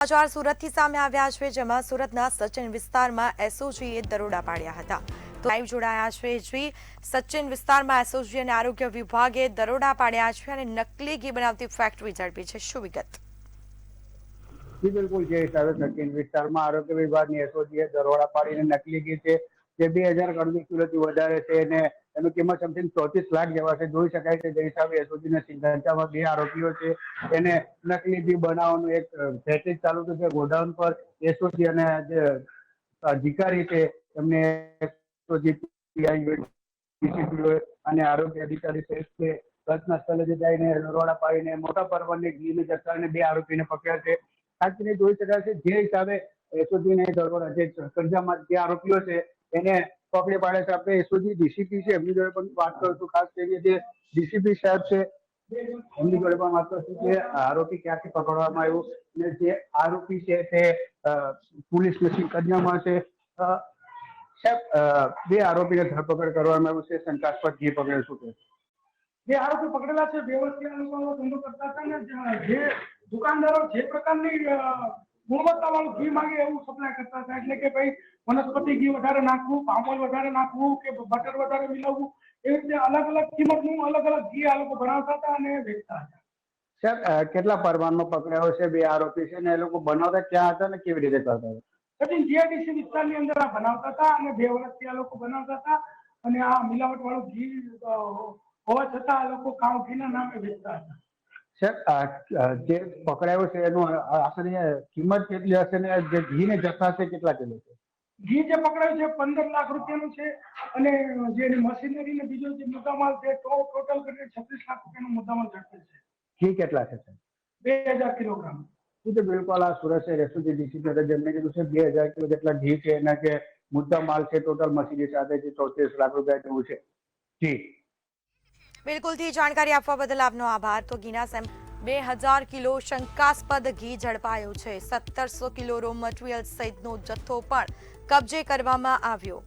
સમાચાર સુરતથી સામે આવ્યા છે, જેમાં સુરતના સચિન વિસ્તારમાં એસઓજીએ દરોડા પાડ્યા હતા। તો લાઈવ જોડાયા છે જી। સચિન વિસ્તારમાં એસઓજી અને આરોગ્ય વિભાગે દરોડા પાડ્યા છે અને નકલી ઘી બનાવતી ફેક્ટરી ઝડપી છે। શું વિગત? જી બિલકુલ, જે હિસાબે સચિન વિસ્તારમાં આરોગ્ય વિભાગની એસઓજીએ દરોડા પાડીને નકલી ઘી છે જે 2038 કિલોથી વધારે છે અને એની કિંમત સમથિંગ 34 લાખ જેવા છે જોઈ શકાય છે। જે હિસાબે એસઓજીના સિંધાંચામાં 2 આરોપીઓ છે એને નકલી ઘી બનાવવાનું એક ફેક્ટરી ચાલુ છે। ગોડાઉન પર એસઓજી અને જે અધિકારી છે એમને અને આરોગ્ય અધિકારી છે ઘટના સ્થળે જઈને દરોડા પાડીને મોટા પ્રમાણની ઘીની જથ્થાને 2 આરોપીને પકડ્યા છે। ખાસ કરીને જોઈ શકાય છે જે હિસાબે એસઓજીને દરોડા જે સંખ્યામાં જે આરોપીઓ છે એને પકડી પાડે છે। આપણે એસઓજી ડીસીપી છે એમની જોડે પણ વાત કરશું। ખાસ કરીને જે ડીસીપી સાહેબ છે એમની જોડે પણ વાત કરશું કે આરોપી ક્યાંથી પકડવામાં આવ્યું અને જે આરોપી છે તે પોલીસની કબજામાં છે। સાહેબ, 2 આરોપીને ધરપકડ કરવામાં આવ્યું છે શંકાસ્પદ ઘી પકડેલ શું છે? જે આરોપી પકડેલા છે વ્યવસ્થિત અનુભવો ધંધો કરતા હતા ને જે દુકાનદારો જે પ્રકારની ગુણવત્તા વાળું ઘી માંગે એવું સપ્લાય કરતા હતા। એટલે કે ભાઈ વનસ્પતિ ઘી વધારે નાખવું, પામોલ વધારે નાખવું કે બટર વધારે મિલાવવું, એવી રીતે અલગ અલગ કિંમતનું અલગ અલગ ઘી આ લોકો બનાવતા હતા અને વેચતા હતા। સાહેબ, કેટલા પ્રમાણમાં પકડાયો છે 2 આરોપી છે ને એ લોકો બનાવતા ક્યાં હતા ને કેવી રીતે કરતા હતા? સચિન જીઆઈડીસી વિસ્તારની અંદર આ બનાવતા હતા અને 2 વર્ષથી આ લોકો બનાવતા હતા અને આ મિલાવટ વાળું ઘી હોવા છતાં આ લોકો કાવ ઘીના નામે વેચતા હતા। સાહેબ, જે પકડાયો છે એનું આશરે કિંમત કેટલી હશે ને જે ઘી ને જથ્થા છે કેટલા કિલો છે? ઘી જે પકડાયું છે 15 લાખ રૂપિયાનું છે અને જે મશીનરી ને બીજો જે મુદ્દામાલ છે તો ટોટલ કરીને 36 લાખ રૂપિયાનો મુદ્દામાલ ઝડપેલ છે। ઘી કેટલા છે? 2000 કિલોગ્રામ। બિલકુલ, આ સુરત શહેર એસઓજી ડીસીપી જેમને કીધું છે 2000 કિલો જેટલા ઘી છે એના જે મુદ્દા માલ છે ટોટલ મશીનરી સાથે જે 34 લાખ રૂપિયા જેવું છે। જી બિલકુલથી જાણકારી આપવા બદલ આપનો આભાર। તો ઘીના 2000 કિલો શંકાસ્પદ ઘી ઝડપાયો છે। 1700 કિલો રો મટીરિયલ સહિતનો જથ્થો પણ કબજે કરવામાં આવ્યો।